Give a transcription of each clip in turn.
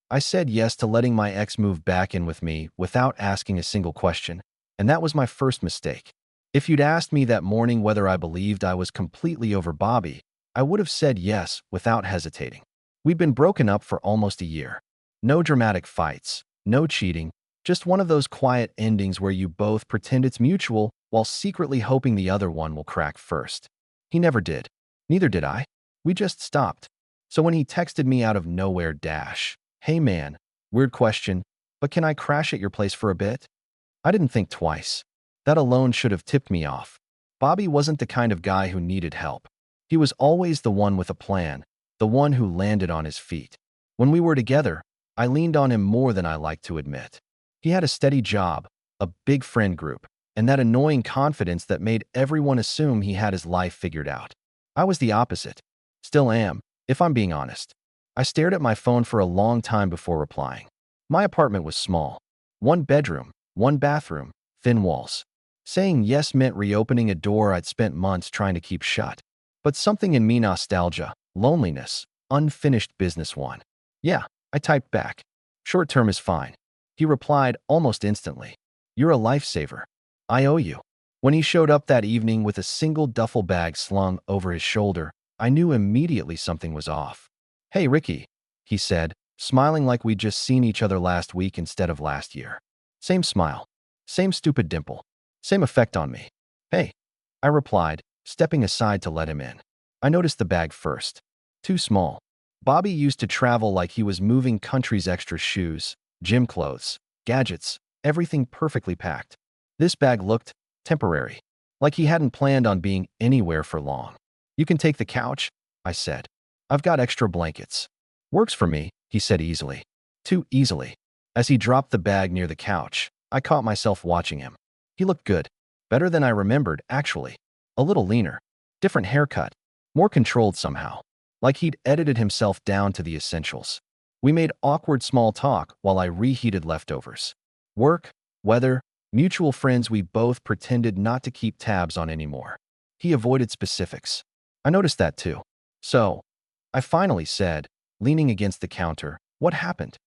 I said yes to letting my ex move back in with me without asking a single question, and that was my first mistake. If you'd asked me that morning whether I believed I was completely over Bobby, I would have said yes without hesitating. We'd been broken up for almost a year. No dramatic fights, no cheating, just one of those quiet endings where you both pretend it's mutual while secretly hoping the other one will crack first. He never did. Neither did I. We just stopped. So when he texted me out of nowhere, "Hey man, weird question, but can I crash at your place for a bit?" I didn't think twice. That alone should have tipped me off. Bobby wasn't the kind of guy who needed help. He was always the one with a plan, the one who landed on his feet. When we were together, I leaned on him more than I liked to admit. He had a steady job, a big friend group, and that annoying confidence that made everyone assume he had his life figured out. I was the opposite. Still am, if I'm being honest. I stared at my phone for a long time before replying. My apartment was small. One bedroom, one bathroom, thin walls. Saying yes meant reopening a door I'd spent months trying to keep shut. But something in me, nostalgia, loneliness, unfinished business won. Yeah, I typed back. "Short term is fine." He replied almost instantly. "You're a lifesaver. I owe you." When he showed up that evening with a single duffel bag slung over his shoulder, I knew immediately something was off. "Hey, Ricky," he said, smiling like we'd just seen each other last week instead of last year. Same smile, same stupid dimple, same effect on me. "Hey," I replied, stepping aside to let him in. I noticed the bag first. Too small. Bobby used to travel like he was moving countries. Extra shoes, gym clothes, gadgets, everything perfectly packed. This bag looked temporary, like he hadn't planned on being anywhere for long. "You can take the couch," I said. "I've got extra blankets." "Works for me," he said easily. Too easily. As he dropped the bag near the couch, I caught myself watching him. He looked good. Better than I remembered, actually. A little leaner. Different haircut. More controlled somehow. Like he'd edited himself down to the essentials. We made awkward small talk while I reheated leftovers. Work, weather, mutual friends we both pretended not to keep tabs on anymore. He avoided specifics. I noticed that too. "So," I finally said, leaning against the counter, "what happened?"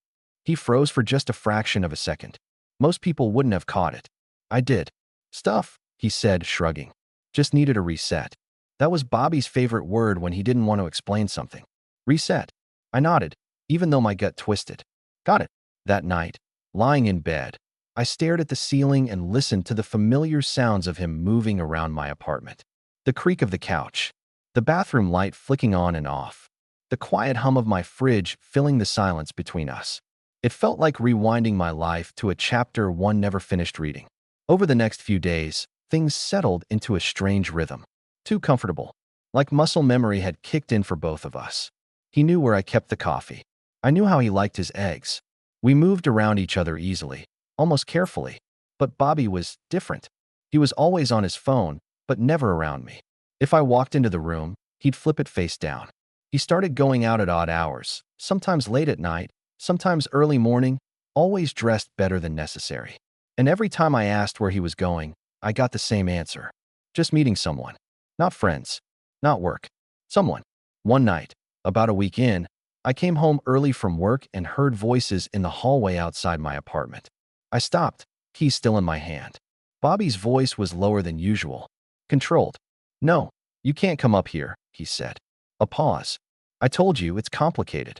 He froze for just a fraction of a second. Most people wouldn't have caught it. I did. "Stuff," he said, shrugging. "Just needed a reset." That was Bobby's favorite word when he didn't want to explain something. Reset. I nodded, even though my gut twisted. Got it. That night, lying in bed, I stared at the ceiling and listened to the familiar sounds of him moving around my apartment. The creak of the couch, the bathroom light flicking on and off, the quiet hum of my fridge filling the silence between us. It felt like rewinding my life to a chapter one never finished reading. Over the next few days, things settled into a strange rhythm. Too comfortable. Like muscle memory had kicked in for both of us. He knew where I kept the coffee. I knew how he liked his eggs. We moved around each other easily, almost carefully. But Bobby was different. He was always on his phone, but never around me. If I walked into the room, he'd flip it face down. He started going out at odd hours, sometimes late at night, sometimes early morning, always dressed better than necessary. And every time I asked where he was going, I got the same answer. Just meeting someone. Not friends. Not work. Someone. One night, about a week in, I came home early from work and heard voices in the hallway outside my apartment. I stopped, keys still in my hand. Bobby's voice was lower than usual. Controlled. "No, you can't come up here," he said. A pause. "I told you, it's complicated."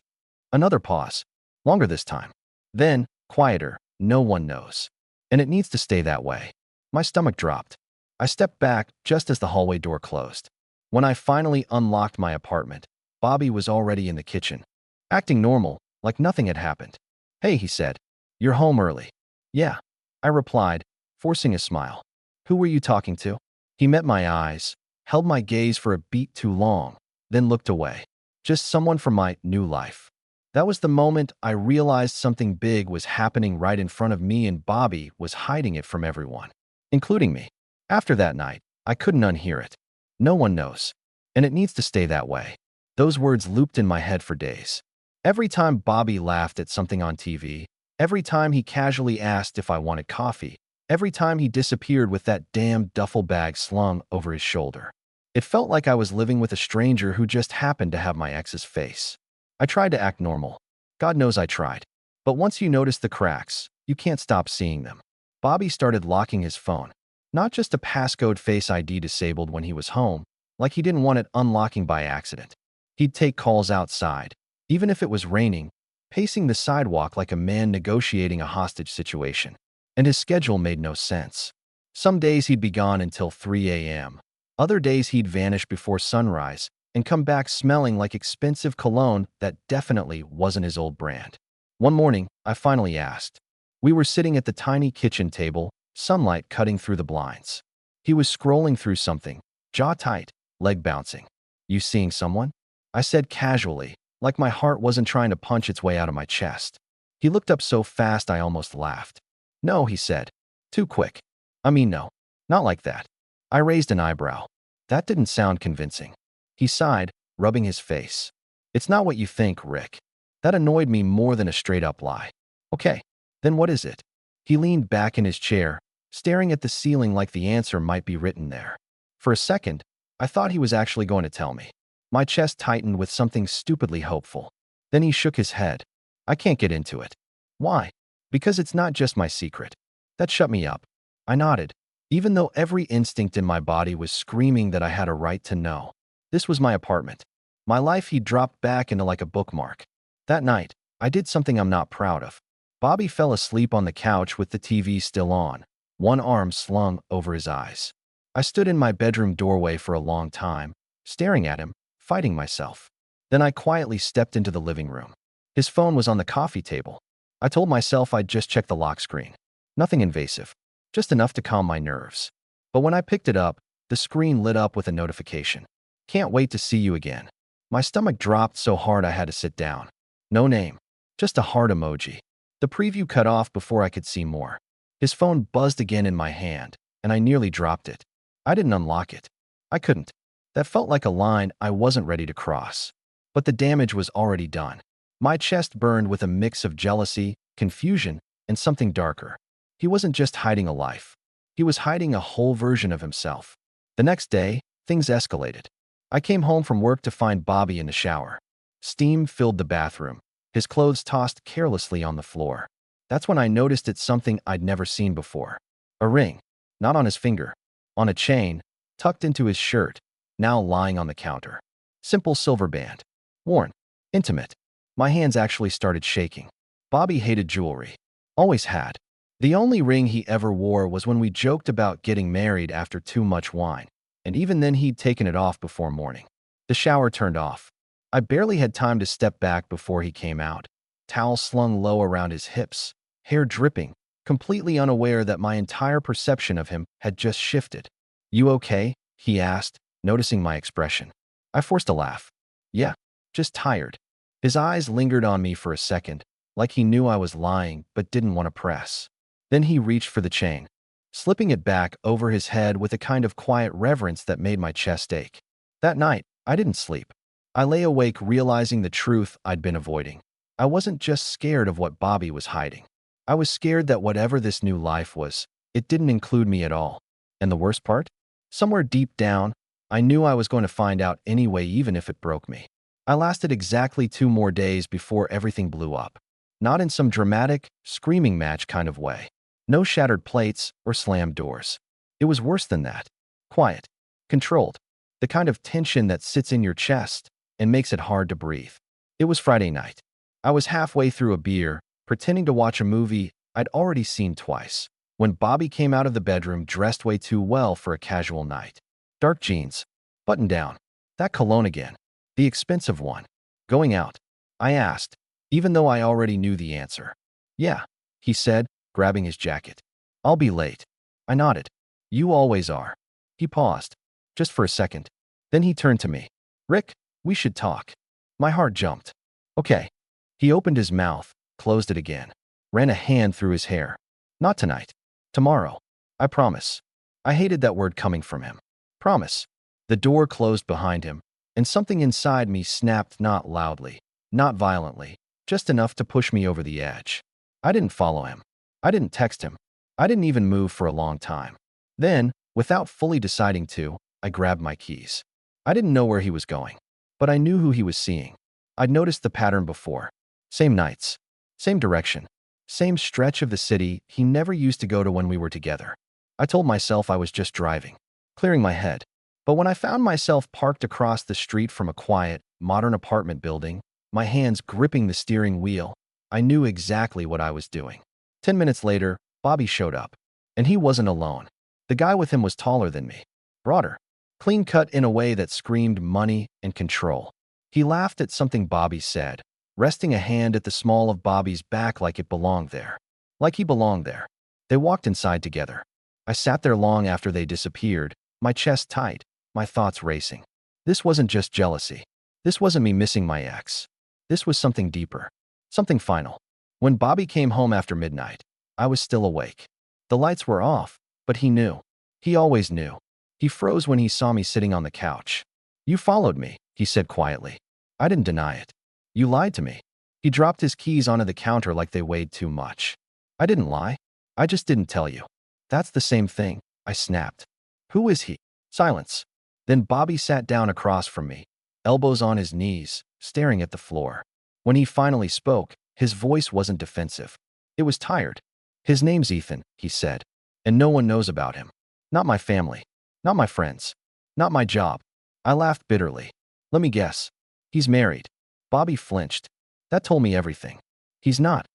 Another pause. Longer this time. Then, quieter. "No one knows. And it needs to stay that way." My stomach dropped. I stepped back just as the hallway door closed. When I finally unlocked my apartment, Bobby was already in the kitchen, acting normal, like nothing had happened. "Hey," he said. "You're home early." "Yeah," I replied, forcing a smile. "Who were you talking to?" He met my eyes, held my gaze for a beat too long, then looked away. "Just someone from my new life." That was the moment I realized something big was happening right in front of me and Bobby was hiding it from everyone, including me. After that night, I couldn't unhear it. No one knows. And it needs to stay that way. Those words looped in my head for days. Every time Bobby laughed at something on TV, every time he casually asked if I wanted coffee, every time he disappeared with that damn duffel bag slung over his shoulder. It felt like I was living with a stranger who just happened to have my ex's face. I tried to act normal. God knows I tried. But once you notice the cracks, you can't stop seeing them. Bobby started locking his phone. Not just a passcode Face ID disabled when he was home, like he didn't want it unlocking by accident. He'd take calls outside, even if it was raining, pacing the sidewalk like a man negotiating a hostage situation. And his schedule made no sense. Some days he'd be gone until 3 a.m. Other days he'd vanish before sunrise and come back smelling like expensive cologne that definitely wasn't his old brand. One morning, I finally asked. We were sitting at the tiny kitchen table, sunlight cutting through the blinds. He was scrolling through something, jaw tight, leg bouncing. You seeing someone? I said casually, like my heart wasn't trying to punch its way out of my chest. He looked up so fast I almost laughed. No, he said. Too quick. I mean, no. Not like that. I raised an eyebrow. That didn't sound convincing. He sighed, rubbing his face. It's not what you think, Rick. That annoyed me more than a straight-up lie. Okay, then what is it? He leaned back in his chair, staring at the ceiling like the answer might be written there. For a second, I thought he was actually going to tell me. My chest tightened with something stupidly hopeful. Then he shook his head. I can't get into it. Why? Because it's not just my secret. That shut me up. I nodded, even though every instinct in my body was screaming that I had a right to know. This was my apartment. My life he dropped back into like a bookmark. That night, I did something I'm not proud of. Bobby fell asleep on the couch with the TV still on, one arm slung over his eyes. I stood in my bedroom doorway for a long time, staring at him, fighting myself. Then I quietly stepped into the living room. His phone was on the coffee table. I told myself I'd just check the lock screen. Nothing invasive, just enough to calm my nerves. But when I picked it up, the screen lit up with a notification. Can't wait to see you again. My stomach dropped so hard I had to sit down. No name, just a heart emoji. The preview cut off before I could see more. His phone buzzed again in my hand, and I nearly dropped it. I didn't unlock it. I couldn't. That felt like a line I wasn't ready to cross. But the damage was already done. My chest burned with a mix of jealousy, confusion, and something darker. He wasn't just hiding a life. He was hiding a whole version of himself. The next day, things escalated. I came home from work to find Bobby in the shower. Steam filled the bathroom, his clothes tossed carelessly on the floor. That's when I noticed it's something I'd never seen before. A ring, not on his finger, on a chain, tucked into his shirt, now lying on the counter. Simple silver band. Worn. Intimate. My hands actually started shaking. Bobby hated jewelry. Always had. The only ring he ever wore was when we joked about getting married after too much wine, and even then he'd taken it off before morning. The shower turned off. I barely had time to step back before he came out, towel slung low around his hips, hair dripping, completely unaware that my entire perception of him had just shifted. You okay? He asked, noticing my expression. I forced a laugh. Yeah, just tired. His eyes lingered on me for a second, like he knew I was lying but didn't want to press. Then he reached for the chain, slipping it back over his head with a kind of quiet reverence that made my chest ache. That night, I didn't sleep. I lay awake realizing the truth I'd been avoiding. I wasn't just scared of what Bobby was hiding. I was scared that whatever this new life was, it didn't include me at all. And the worst part? Somewhere deep down, I knew I was going to find out anyway even if it broke me. I lasted exactly 2 more days before everything blew up. Not in some dramatic, screaming match kind of way. No shattered plates or slammed doors. It was worse than that. Quiet. Controlled. The kind of tension that sits in your chest and makes it hard to breathe. It was Friday night. I was halfway through a beer, pretending to watch a movie I'd already seen twice, when Bobby came out of the bedroom dressed way too well for a casual night. Dark jeans. Button down. That cologne again. The expensive one. Going out? I asked, even though I already knew the answer. Yeah, he said, grabbing his jacket. I'll be late. I nodded. You always are. He paused, just for a second. Then he turned to me. Rick, we should talk. My heart jumped. Okay. He opened his mouth, closed it again, ran a hand through his hair. Not tonight. Tomorrow. I promise. I hated that word coming from him. Promise. The door closed behind him, and something inside me snapped, not loudly, not violently, just enough to push me over the edge. I didn't follow him. I didn't text him. I didn't even move for a long time. Then, without fully deciding to, I grabbed my keys. I didn't know where he was going, but I knew who he was seeing. I'd noticed the pattern before. Same nights. Same direction. Same stretch of the city he never used to go to when we were together. I told myself I was just driving, clearing my head. But when I found myself parked across the street from a quiet, modern apartment building, my hands gripping the steering wheel, I knew exactly what I was doing. 10 minutes later, Bobby showed up. And he wasn't alone. The guy with him was taller than me, broader, clean-cut in a way that screamed money and control. He laughed at something Bobby said, resting a hand at the small of Bobby's back like it belonged there. Like he belonged there. They walked inside together. I sat there long after they disappeared, my chest tight, my thoughts racing. This wasn't just jealousy. This wasn't me missing my ex. This was something deeper. Something final. When Bobby came home after midnight, I was still awake. The lights were off, but he knew. He always knew. He froze when he saw me sitting on the couch. "You followed me," he said quietly. I didn't deny it. "You lied to me." He dropped his keys onto the counter like they weighed too much. "I didn't lie. I just didn't tell you." "That's the same thing," I snapped. "Who is he?" Silence. Then Bobby sat down across from me, elbows on his knees, staring at the floor. When he finally spoke, his voice wasn't defensive. It was tired. "His name's Ethan," he said, "and no one knows about him. Not my family. Not my friends. Not my job." I laughed bitterly. "Let me guess. He's married." Bobby flinched. That told me everything. "He's not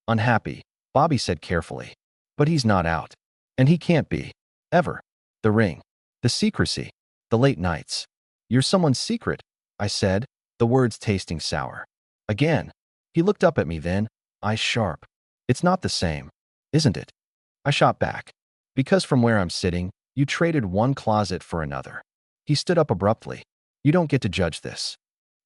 unhappy," Bobby said carefully. "But he's not out. And he can't be. Ever. The ring. The secrecy. The late nights." "You're someone's secret," I said, the words tasting sour. Again. He looked up at me then, eyes sharp. "It's not the same, isn't it?" I shot back. "Because from where I'm sitting, you traded one closet for another." He stood up abruptly. "You don't get to judge this."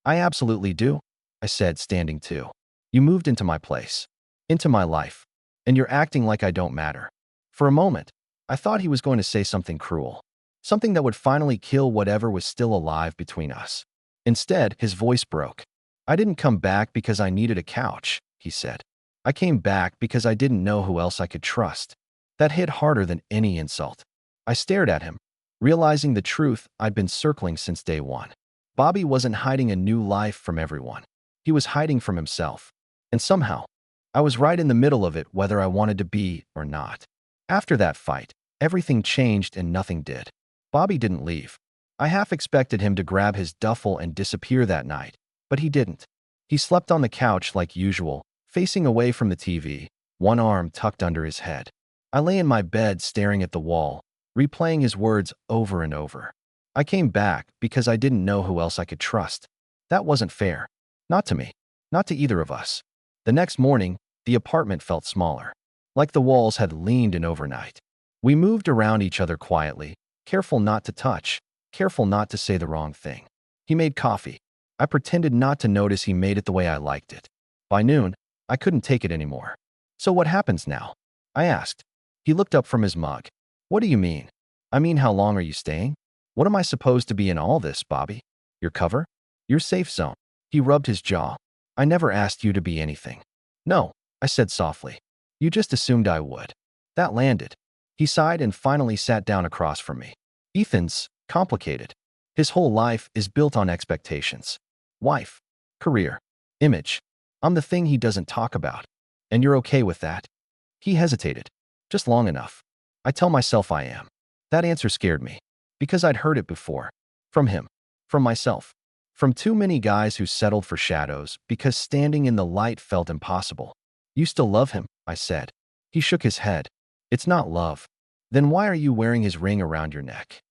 "I absolutely do," I said, standing too. "You moved into my place. Into my life. And you're acting like I don't matter." For a moment, I thought he was going to say something cruel. Something that would finally kill whatever was still alive between us. Instead, his voice broke. "I didn't come back because I needed a couch," he said. "I came back because I didn't know who else I could trust." That hit harder than any insult. I stared at him, realizing the truth I'd been circling since day one. Bobby wasn't hiding a new life from everyone. He was hiding from himself. And somehow, I was right in the middle of it whether I wanted to be or not. After that fight, everything changed and nothing did. Bobby didn't leave. I half expected him to grab his duffel and disappear that night, but he didn't. He slept on the couch like usual, facing away from the TV, one arm tucked under his head. I lay in my bed staring at the wall, replaying his words over and over. "I came back because I didn't know who else I could trust." That wasn't fair. Not to me. Not to either of us. The next morning, the apartment felt smaller. Like the walls had leaned in overnight. We moved around each other quietly, careful not to touch, careful not to say the wrong thing. He made coffee. I pretended not to notice he made it the way I liked it. By noon, I couldn't take it anymore. "So what happens now?" I asked. He looked up from his mug. "What do you mean?" "I mean, how long are you staying? What am I supposed to be in all this, Bobby? Your cover? Your safe zone?" He rubbed his jaw. "I never asked you to be anything." "No," I said softly. "You just assumed I would." That landed. He sighed and finally sat down across from me. "Ethan's complicated. His whole life is built on expectations. Wife, career, image. I'm the thing he doesn't talk about. And you're okay with that?" He hesitated. Just long enough. "I tell myself I am." That answer scared me. Because I'd heard it before. From him. From myself. From too many guys who settled for shadows because standing in the light felt impossible. "You still love him," I said. He shook his head. "It's not love." "Then why are you wearing his ring around your neck?"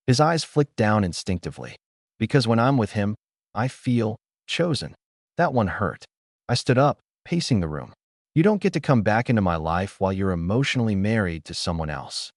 His eyes flicked down instinctively. "Because when I'm with him, I feel chosen." That one hurt. I stood up, pacing the room. "You don't get to come back into my life while you're emotionally married to someone else."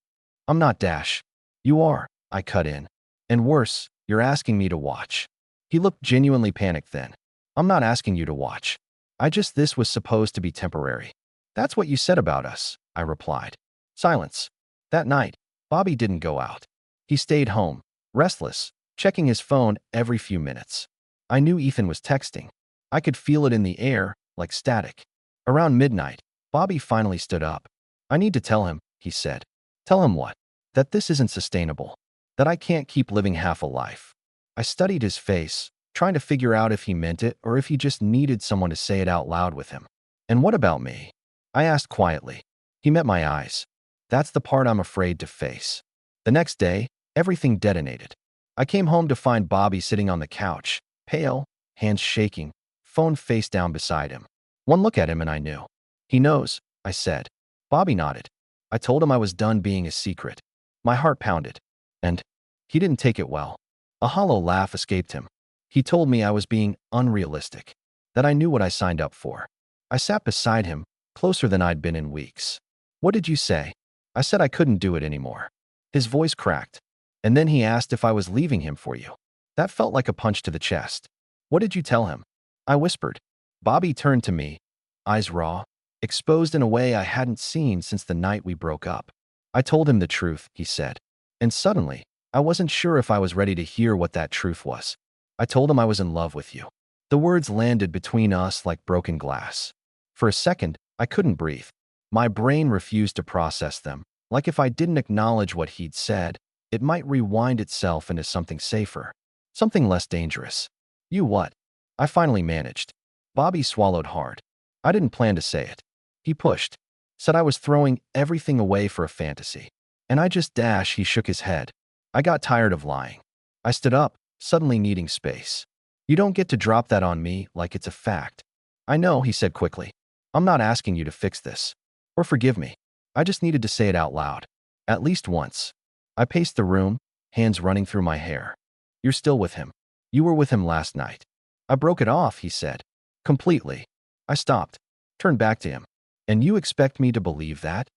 "I'm not, Dash." "You are," I cut in. "And worse, you're asking me to watch." He looked genuinely panicked then. "I'm not asking you to watch. This was supposed to be temporary." "That's what you said about us," I replied. Silence. That night, Bobby didn't go out. He stayed home, restless, checking his phone every few minutes. I knew Ethan was texting. I could feel it in the air, like static. Around midnight, Bobby finally stood up. "I need to tell him," he said. "Tell him what?" "That this isn't sustainable. That I can't keep living half a life." I studied his face, trying to figure out if he meant it or if he just needed someone to say it out loud with him. And what about me? I asked quietly. He met my eyes. That's the part I'm afraid to face. The next day, everything detonated. I came home to find Bobby sitting on the couch, pale, hands shaking, phone face down beside him. One look at him and I knew. He knows, I said. Bobby nodded. I told him I was done being a secret. My heart pounded. And he didn't take it well. A hollow laugh escaped him. He told me I was being unrealistic, that I knew what I signed up for. I sat beside him, closer than I'd been in weeks. What did you say? I said I couldn't do it anymore. His voice cracked. And then he asked if I was leaving him for you. That felt like a punch to the chest. What did you tell him? I whispered. Bobby turned to me, eyes raw, exposed in a way I hadn't seen since the night we broke up. I told him the truth, he said. And suddenly, I wasn't sure if I was ready to hear what that truth was. I told him I was in love with you. The words landed between us like broken glass. For a second, I couldn't breathe. My brain refused to process them, like if I didn't acknowledge what he'd said, it might rewind itself into something safer, something less dangerous. You what? I finally managed. Bobby swallowed hard. I didn't plan to say it. He pushed, said I was throwing everything away for a fantasy. And I just dashed. He shook his head. I got tired of lying. I stood up, suddenly needing space. You don't get to drop that on me like it's a fact. I know, he said quickly. I'm not asking you to fix this. Or forgive me. I just needed to say it out loud. At least once. I paced the room, hands running through my hair. You're still with him. You were with him last night. I broke it off, he said. Completely. I stopped, turned back to him. And you expect me to believe that?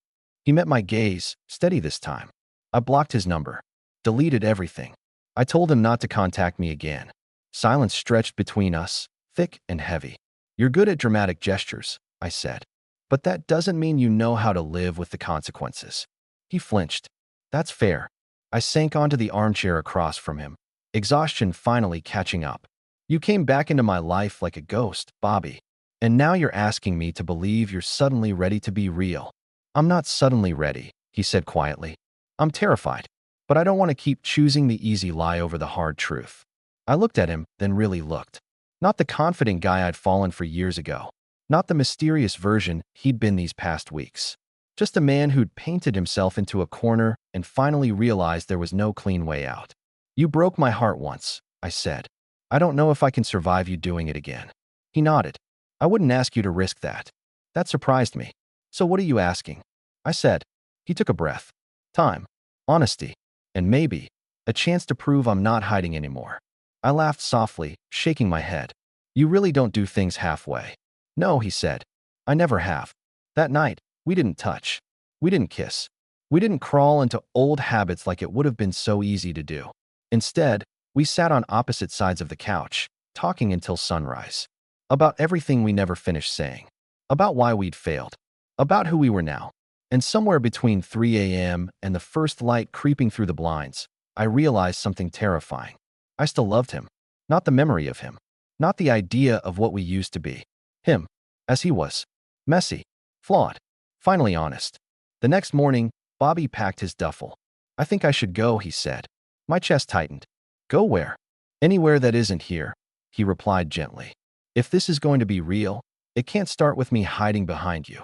He met my gaze, steady this time. I blocked his number, deleted everything. I told him not to contact me again. Silence stretched between us, thick and heavy. You're good at dramatic gestures, I said. But that doesn't mean you know how to live with the consequences. He flinched. That's fair. I sank onto the armchair across from him, exhaustion finally catching up. You came back into my life like a ghost, Bobby. And now you're asking me to believe you're suddenly ready to be real. I'm not suddenly ready, he said quietly. I'm terrified, but I don't want to keep choosing the easy lie over the hard truth. I looked at him, then really looked. Not the confident guy I'd fallen for years ago. Not the mysterious version he'd been these past weeks. Just a man who'd painted himself into a corner and finally realized there was no clean way out. You broke my heart once, I said. I don't know if I can survive you doing it again. He nodded. I wouldn't ask you to risk that. That surprised me. So what are you asking? I said. He took a breath. Time, honesty, and maybe a chance to prove I'm not hiding anymore. I laughed softly, shaking my head. You really don't do things halfway. No, he said. I never have. That night, we didn't touch. We didn't kiss. We didn't crawl into old habits like it would have been so easy to do. Instead, we sat on opposite sides of the couch, talking until sunrise. About everything we never finished saying. About why we'd failed. About who we were now. And somewhere between 3 a.m. and the first light creeping through the blinds, I realized something terrifying. I still loved him. Not the memory of him. Not the idea of what we used to be. Him, as he was. Messy. Flawed. Finally honest. The next morning, Bobby packed his duffel. I think I should go, he said. My chest tightened. Go where? Anywhere that isn't here, he replied gently. If this is going to be real, it can't start with me hiding behind you.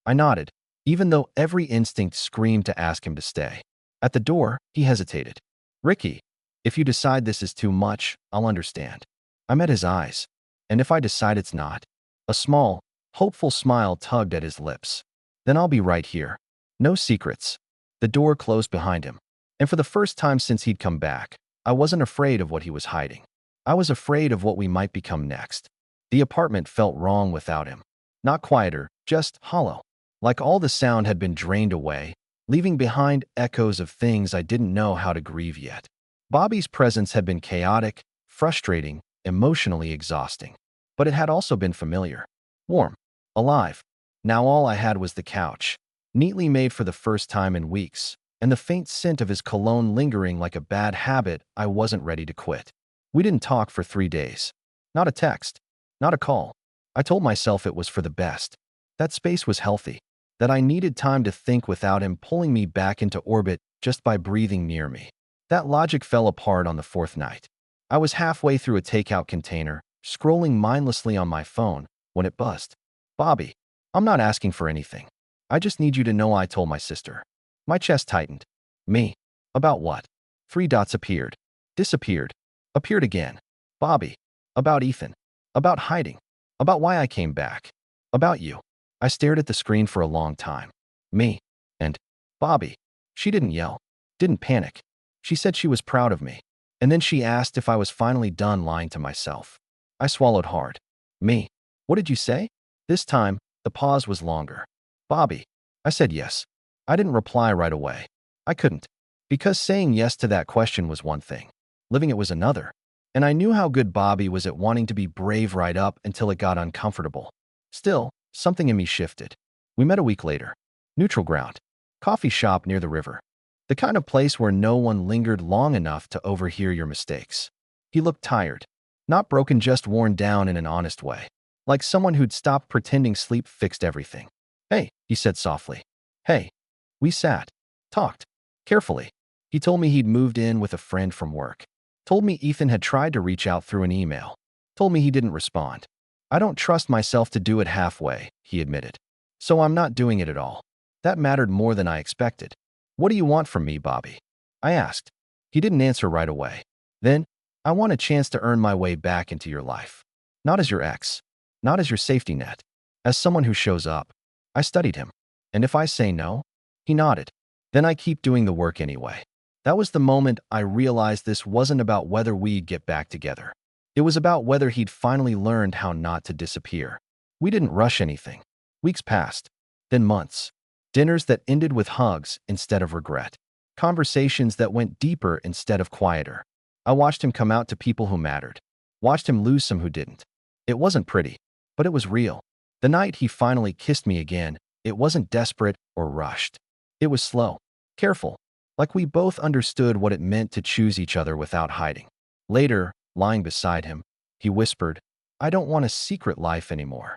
I nodded, even though every instinct screamed to ask him to stay. At the door, he hesitated. Ricky, if you decide this is too much, I'll understand. I met his eyes. And if I decide it's not? A small, hopeful smile tugged at his lips. Then I'll be right here. No secrets. The door closed behind him. And for the first time since he'd come back, I wasn't afraid of what he was hiding. I was afraid of what we might become next. The apartment felt wrong without him. Not quieter, just hollow. Like all the sound had been drained away, leaving behind echoes of things I didn't know how to grieve yet. Bobby's presence had been chaotic, frustrating, emotionally exhausting. But it had also been familiar. Warm. Alive. Now all I had was the couch, neatly made for the first time in weeks, and the faint scent of his cologne lingering like a bad habit I wasn't ready to quit. We didn't talk for 3 days. Not a text. Not a call. I told myself it was for the best. That space was healthy. That I needed time to think without him pulling me back into orbit just by breathing near me. That logic fell apart on the 4th night. I was halfway through a takeout container, scrolling mindlessly on my phone, when it buzzed. Bobby. I'm not asking for anything. I just need you to know I told my sister. My chest tightened. Me? About what? Three dots appeared. Disappeared. Appeared again. Bobby. About Ethan. About hiding. About why I came back. About you. I stared at the screen for a long time. Me. And Bobby. She didn't yell. Didn't panic. She said she was proud of me. And then she asked if I was finally done lying to myself. I swallowed hard. Me. What did you say? This time, the pause was longer. Bobby. I said yes. I didn't reply right away. I couldn't. Because saying yes to that question was one thing. Living it was another. And I knew how good Bobby was at wanting to be brave right up until it got uncomfortable. Still, something in me shifted. We met a week later. Neutral ground. Coffee shop near the river. The kind of place where no one lingered long enough to overhear your mistakes. He looked tired. Not broken, just worn down in an honest way. Like someone who'd stopped pretending sleep fixed everything. Hey, he said softly. Hey. We sat. Talked. Carefully. He told me he'd moved in with a friend from work. Told me Ethan had tried to reach out through an email. Told me he didn't respond. I don't trust myself to do it halfway, he admitted. So I'm not doing it at all. That mattered more than I expected. What do you want from me, Bobby? I asked. He didn't answer right away. Then, I want a chance to earn my way back into your life. Not as your ex. Not as your safety net. As someone who shows up. I studied him. And if I say no? He nodded. Then I keep doing the work anyway. That was the moment I realized this wasn't about whether we'd get back together. It was about whether he'd finally learned how not to disappear. We didn't rush anything. Weeks passed. Then months. Dinners that ended with hugs instead of regret. Conversations that went deeper instead of quieter. I watched him come out to people who mattered. Watched him lose some who didn't. It wasn't pretty, but it was real. The night he finally kissed me again, it wasn't desperate or rushed. It was slow. Careful. Like we both understood what it meant to choose each other without hiding. Later, lying beside him, he whispered, I don't want a secret life anymore.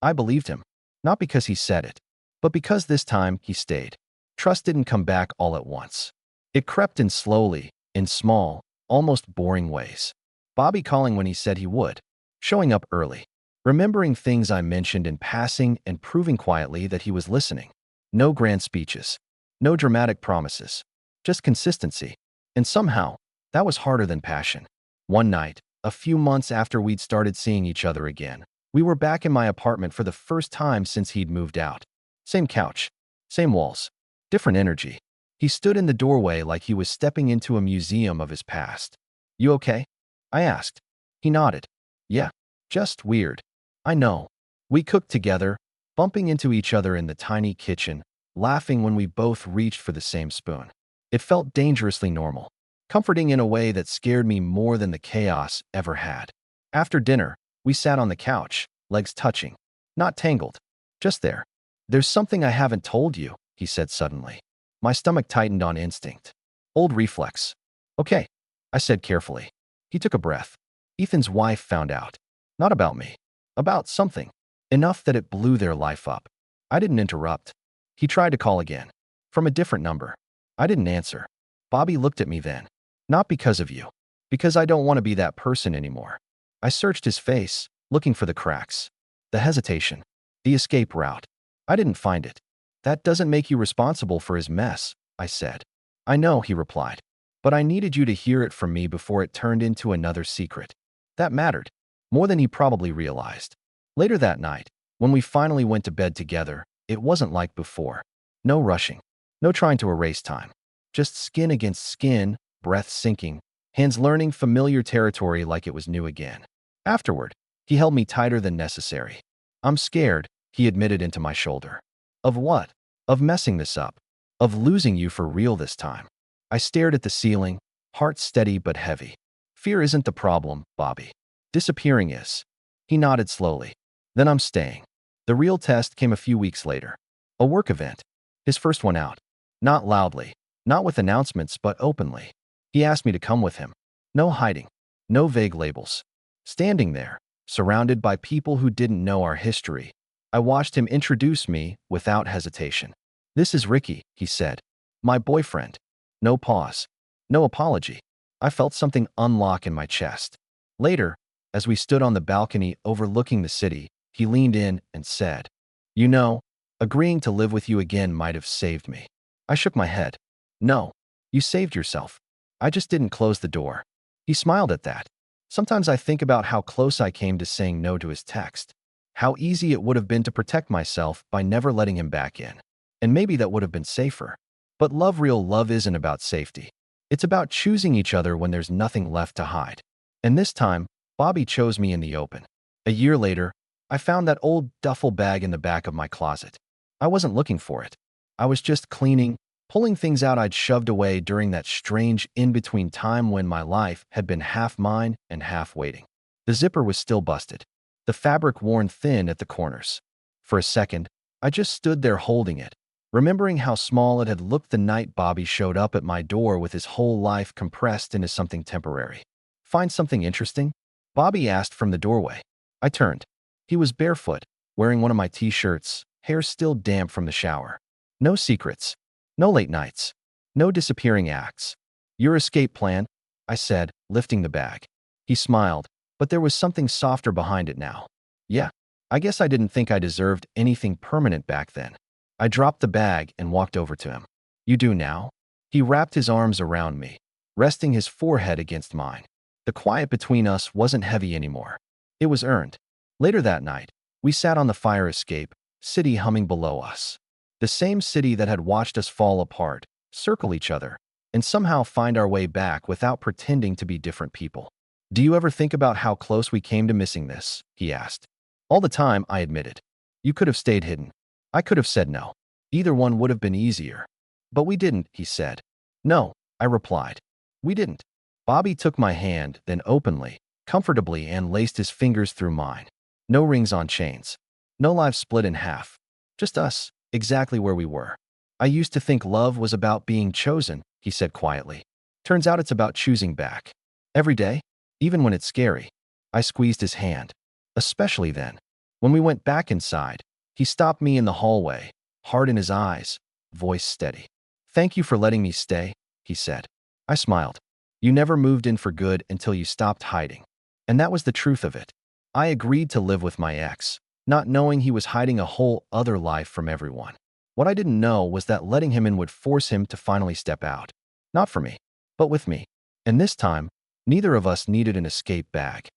I believed him. Not because he said it, but because this time he stayed. Trust didn't come back all at once. It crept in slowly, in small, almost boring ways. Bobby calling when he said he would. Showing up early. Remembering things I mentioned in passing and proving quietly that he was listening. No grand speeches. No dramatic promises. Just consistency. And somehow, that was harder than passion. One night, a few months after we'd started seeing each other again, we were back in my apartment for the first time since he'd moved out. Same couch. Same walls. Different energy. He stood in the doorway like he was stepping into a museum of his past. You okay? I asked. He nodded. Yeah. Just weird. I know. We cooked together, bumping into each other in the tiny kitchen, laughing when we both reached for the same spoon. It felt dangerously normal, comforting in a way that scared me more than the chaos ever had. After dinner, we sat on the couch, legs touching. Not tangled. Just there. There's something I haven't told you, he said suddenly. My stomach tightened on instinct. Old reflex. Okay, I said carefully. He took a breath. Ethan's wife found out. Not about me. About something. Enough that it blew their life up. I didn't interrupt. He tried to call again. From a different number. I didn't answer. Bobby looked at me then. Not because of you. Because I don't want to be that person anymore. I searched his face, looking for the cracks. The hesitation. The escape route. I didn't find it. That doesn't make you responsible for his mess, I said. I know, he replied. But I needed you to hear it from me before it turned into another secret. That mattered. More than he probably realized. Later that night, when we finally went to bed together, it wasn't like before. No rushing. No trying to erase time. Just skin against skin, breath sinking, hands learning familiar territory like it was new again. Afterward, he held me tighter than necessary. I'm scared, he admitted into my shoulder. Of what? Of messing this up. Of losing you for real this time. I stared at the ceiling, heart steady but heavy. Fear isn't the problem, Bobby. Disappearing is. He nodded slowly. Then I'm staying. The real test came a few weeks later. A work event. His first one out. Not loudly. Not with announcements, but openly. He asked me to come with him. No hiding. No vague labels. Standing there, surrounded by people who didn't know our history, I watched him introduce me without hesitation. This is Ricky, he said. My boyfriend. No pause. No apology. I felt something unlock in my chest. Later, as we stood on the balcony overlooking the city, he leaned in and said, You know, agreeing to live with you again might have saved me. I shook my head. No, you saved yourself. I just didn't close the door. He smiled at that. Sometimes I think about how close I came to saying no to his text. How easy it would have been to protect myself by never letting him back in. And maybe that would have been safer. But real love isn't about safety. It's about choosing each other when there's nothing left to hide. And this time, Bobby chose me in the open. A year later, I found that old duffel bag in the back of my closet. I wasn't looking for it. I was just cleaning, pulling things out I'd shoved away during that strange in-between time when my life had been half mine and half waiting. The zipper was still busted, the fabric worn thin at the corners. For a second, I just stood there holding it, remembering how small it had looked the night Bobby showed up at my door with his whole life compressed into something temporary. "Find something interesting?" Bobby asked from the doorway. I turned. He was barefoot, wearing one of my t-shirts, hair still damp from the shower. No secrets. No late nights. No disappearing acts. "Your escape plan?" I said, lifting the bag. He smiled, but there was something softer behind it now. "Yeah, I guess I didn't think I deserved anything permanent back then." I dropped the bag and walked over to him. "You do now?" He wrapped his arms around me, resting his forehead against mine. The quiet between us wasn't heavy anymore. It was earned. Later that night, we sat on the fire escape, city humming below us. The same city that had watched us fall apart, circle each other, and somehow find our way back without pretending to be different people. "Do you ever think about how close we came to missing this?" he asked. "All the time," I admitted. "You could have stayed hidden. I could have said no. Either one would have been easier." "But we didn't," he said. "No," I replied. "We didn't." Bobby took my hand, then openly, comfortably, and laced his fingers through mine. No rings on chains. No lives split in half. Just us, exactly where we were. "I used to think love was about being chosen," he said quietly. "Turns out it's about choosing back. Every day, even when it's scary." I squeezed his hand. Especially then. When we went back inside, he stopped me in the hallway, heart in his eyes, voice steady. "Thank you for letting me stay," he said. I smiled. "You never moved in for good until you stopped hiding." And that was the truth of it. I agreed to live with my ex, not knowing he was hiding a whole other life from everyone. What I didn't know was that letting him in would force him to finally step out. Not for me, but with me. And this time, neither of us needed an escape bag.